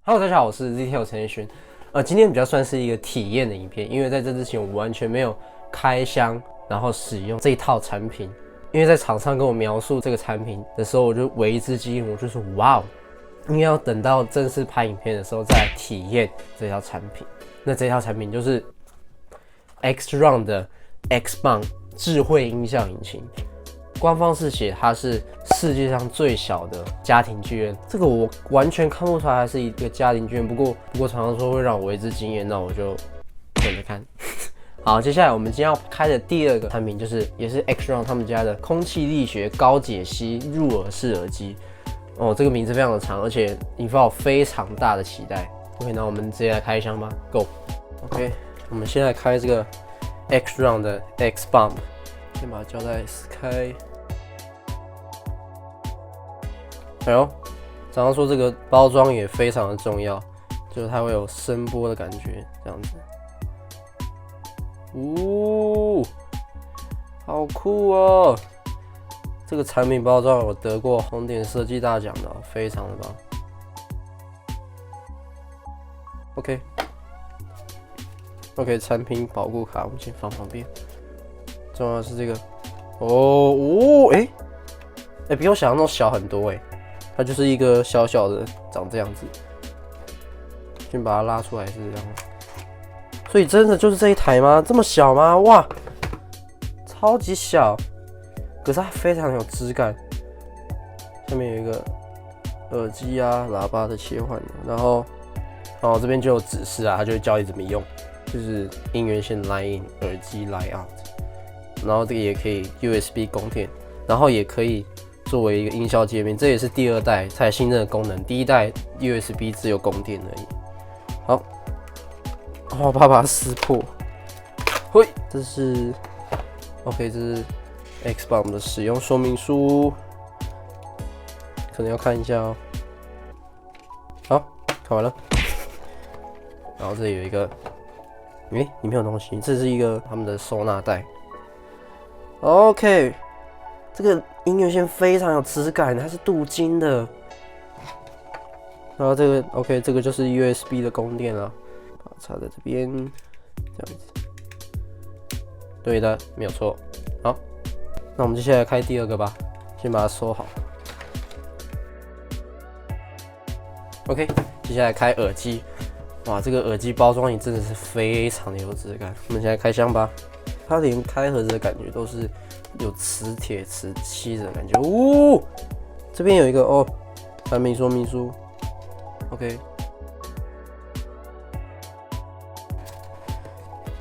Hello， 大家好，我是 ZTO 陈奕迅。今天比较算是一个体验的影片，因为在这之前我完全没有开箱，然后使用这一套产品。因为在厂商跟我描述这个产品的时候，我就为之惊艳，我就说哇哦，应该要等到正式拍影片的时候再来体验这套产品。那这套产品就是 XRound 的 Xbound 智慧音效引擎。官方是写它是世界上最小的家庭剧院，这个我完全看不出来它是一个家庭剧院。不过常常说会让我为之惊艳，那我就等着看。好，接下来我们今天要开的第二个产品也是 XRound 他们家的空气力学高解析入耳式耳机。哦，这个名字非常的长，而且引发我非常大的期待。OK， 那我们直接来开箱吧 ，Go。OK， 我们先来开这个 XRound 的 Xbound。先把胶带撕开。哎呦，常常说这个包装也非常的重要，就是它会有声波的感觉，这样子。呜，好酷哦！这个产品包装有得过红点设计大奖的哦，非常的棒。OK， 产品保护卡我们先放旁边。重要的是这个，比我想象中小很多它就是一个小小的，长这样子。先把它拉出来是这样，所以真的就是这一台吗？这么小吗？哇，超级小，可是它非常有质感。下面有一个耳机啊、喇叭的切换，然后这边就有指示啊，它就会教你怎么用，就是音源线 line in， 耳机 line out。然后这个也可以 USB 供电，然后也可以作为一个音效界面，这也是第二代才新增的功能。第一代 USB 只有供电而已。好，我怕把它撕破。嘿，这是 OK， 这是 Xbound 的使用说明书，可能要看一下哦。好，看完了。然后这里有一个，里面有东西，这是一个他们的收纳袋。OK， 这个音乐线非常有质感，它是镀金的。然后这个 OK， 这个就是 USB 的供电了，把它插在这边，这样子。对的，没有错。好，那我们接下来开第二个吧，先把它收好。OK， 接下来开耳机。哇，这个耳机包装也真的是非常的有质感。我们现在开箱吧。它连开盒子的感觉都是有磁铁、磁吸的感觉。这边有一个产品说明书。OK，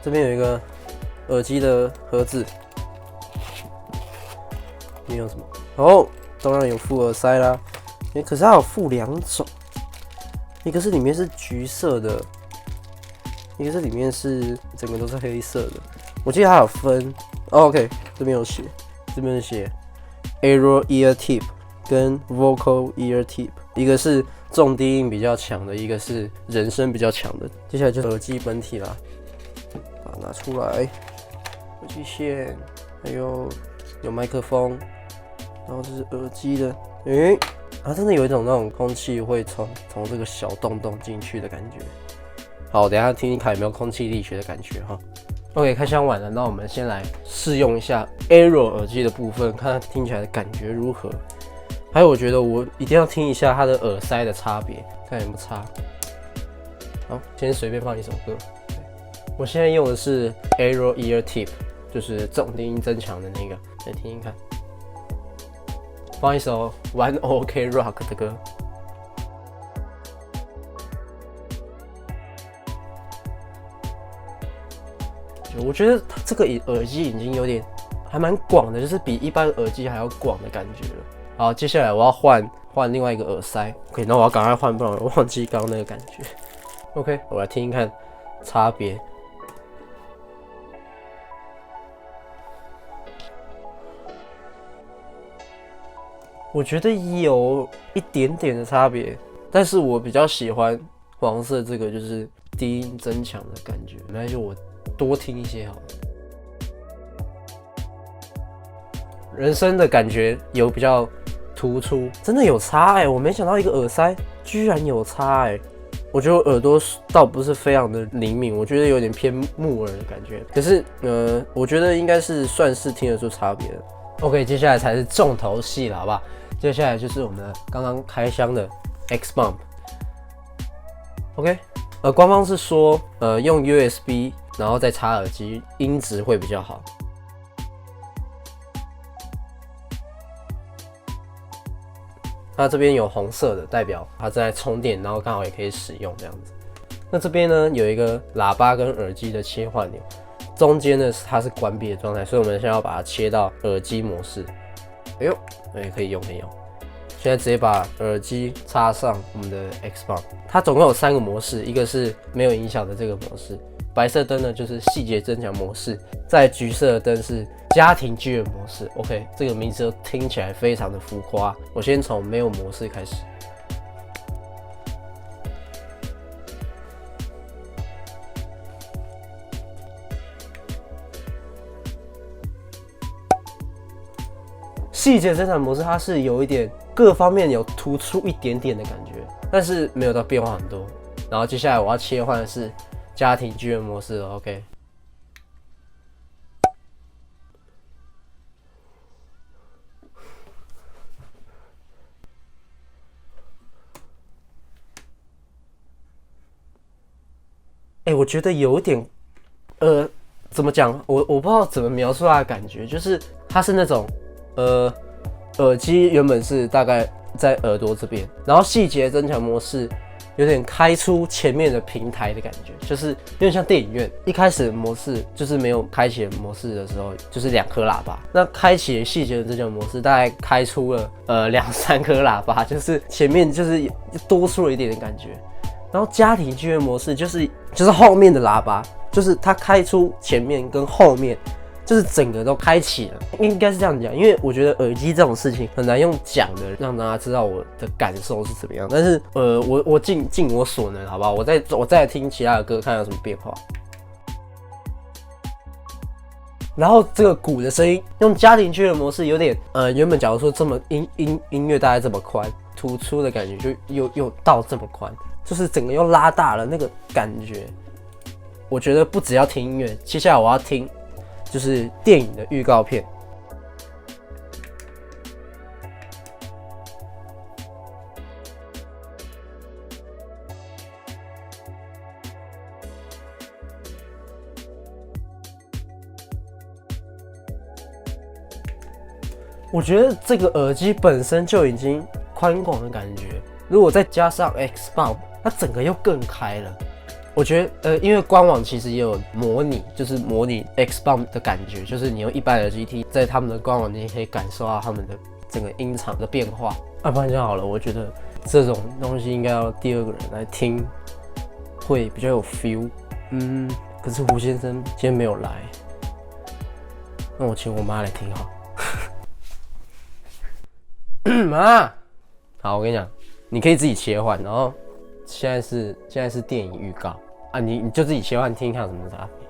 这边有一个耳机的盒子，里面有什么？当然有附耳塞啦。可是它有附两种，一个是里面是橘色的，一个是里面是整个都是黑色的。我记得它有分，OK， 这边有写，Aero Ear Tip 跟 Vocal Ear Tip， 一个是重低音比较强的，一个是人声比较强的。接下来就是耳机本体啦，把它拿出来，耳机线，还有麦克风，然后这是耳机的，真的有一种那种空气会从这个小洞洞进去的感觉。好，等一下听听看有没有空气力学的感觉哈。OK， 开箱完了，那我们先来试用一下 Aero 耳机的部分，看它听起来的感觉如何。还有，我觉得我一定要听一下它的耳塞的差别，看有没有差。好，先随便放一首歌。我现在用的是 Aero Ear Tip， 就是重低音增强的那个，来听听看。放一首 One OK Rock 的歌。我觉得这个耳机已经有点还蛮广的，就是比一般耳机还要广的感觉了。好，接下来我要换另外一个耳塞。OK， 那我要赶快换，不然我忘记刚刚那个感觉。OK， 我来听听看差别。我觉得有一点点的差别，但是我比较喜欢黄色这个，就是低音增强的感觉。没关系，我多听一些好了。人声的感觉有比较突出，真的有差我没想到一个耳塞居然有差我觉得我耳朵倒不是非常的灵敏，我觉得有点偏木耳的感觉。可是我觉得应该是算是听得出差别的。OK， 接下来才是重头戏了，好不好？接下来就是我们刚刚开箱的 X Bump。OK， 官方是说用 USB 然后再插耳机，音质会比较好。它这边有红色的，代表它正在充电，然后刚好也可以使用这样子。那这边呢有一个喇叭跟耳机的切换钮，中间呢它是关闭的状态，所以我们现在要把它切到耳机模式。哎呦，可以用可以用。现在直接把耳机插上我们的 X Bump， 它总共有3个模式，一个是没有影响的这个模式，白色灯呢就是细节增强模式，在橘色的灯是家庭剧院模式。OK， 这个名字都听起来非常的浮夸。我先从没有模式开始。细节增强模式它是有一点各方面有突出一点点的感觉，但是没有到变化很多。然后接下来我要切换的是家庭剧院模式了。OK。我觉得有一点，怎么讲？我不知道怎么描述它的感觉，就是它是那种，耳机原本是大概在耳朵这边，然后细节增强模式有点开出前面的平台的感觉，就是有点像电影院一开始的模式，就是没有开启的模式的时候，就是2颗喇叭。那开启细节增强模式，大概开出了2-3颗喇叭，就是前面就是多出了一点点感觉。然后家庭剧院模式就是后面的喇叭，就是它开出前面跟后面，就是整个都开启了，应该是这样讲。因为我觉得耳机这种事情很难用讲的让大家知道我的感受是怎么样。但是我尽我所能，好不好？我再听其他的歌，看有什么变化。然后这个鼓的声音用家庭剧院模式有点原本假如说这么音乐大概这么宽，突出的感觉就又到这么宽。就是整个又拉大了那个感觉，我觉得不只要听音乐，接下来我要听就是电影的预告片。我觉得这个耳机本身就已经宽广的感觉，如果再加上 X Bump， 它整个又更开了。我觉得因为官网其实也有模拟，就是模拟 X Bump 的感觉，就是你用一般的 GT 在他们的官网你可以感受到他们的整个音场的变化。不然就好了，我觉得这种东西应该要第2个人来听，会比较有 feel。可是胡先生今天没有来，那我请我妈来听好。妈，好，我跟你讲，你可以自己切换，然后现在是电影预告啊，你就自己切换听看有什么差别。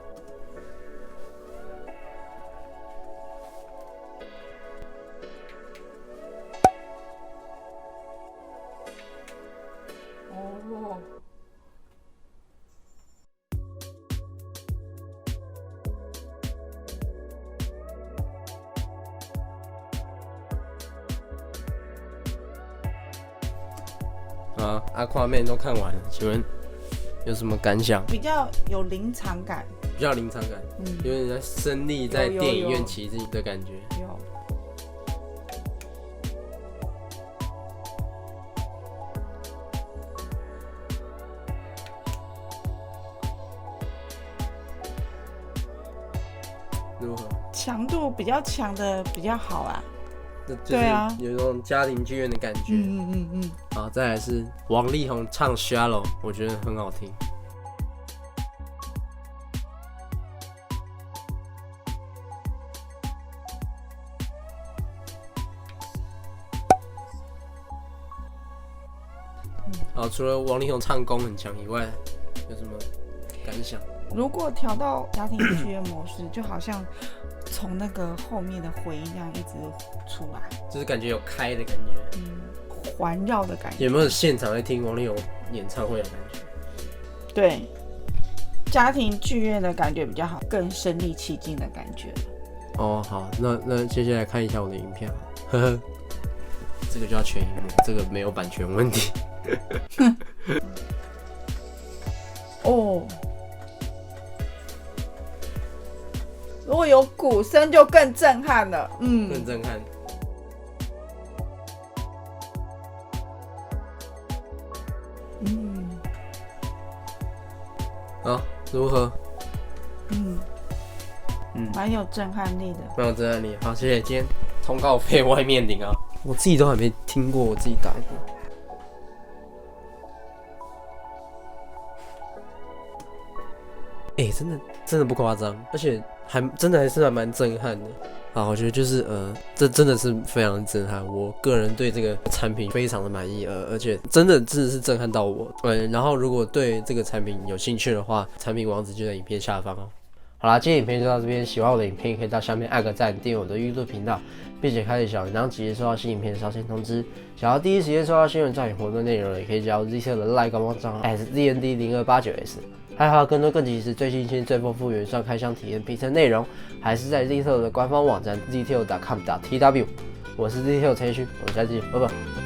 哦。Aquaman 都看完了，请问有什么感想？比较有临场感，比较临场感，有点在身历在电影院骑自己的感觉。有。如何？强度比较强的比较好啊。对啊，有一种家庭剧院的感觉。好，再来是王力宏唱《Shallow》，我觉得很好听。好，除了王力宏唱功很强以外，有什么感想？如果调到家庭剧院模式，就好像从那个后面的回音这样一直出来，就是感觉有开的感觉，环绕的感觉。有没有现场在听王力宏演唱会的感觉？对，家庭剧院的感觉比较好，更身临其境的感觉。哦，好，那接下来看一下我的影片，呵呵，这个就要全荧幕，这个没有版权问题。哦，如果有鼓声就更震撼了，更震撼。啊，如何？蛮有震撼力的。蛮有震撼力。好，谢谢。今天通告费外面领啊，我自己都还没听过，我自己打过。真的不夸张，而且真的还是蛮震撼的。啊，我觉得就是这真的是非常震撼。我个人对这个产品非常的满意，而且真的是震撼到我。然后如果对这个产品有兴趣的话，产品网址就在影片下方哦。好啦，今天影片就到这边，喜欢我的影片可以到下面按个赞，订阅我的 YouTube 频道，并且开启小铃铛，直接收到新影片的上线通知。想要第一时间收到新闻照影活动内容，也可以加入 ZTO 的 LINE 官方账号 @ZND0289S。还有更多更及时、最新鲜、最丰富原创开箱体验评测内容，还是在 ZTO 的官方网站 ZTO.com.tw。我是 ZTO 陈奕迅，我们下期见，拜拜。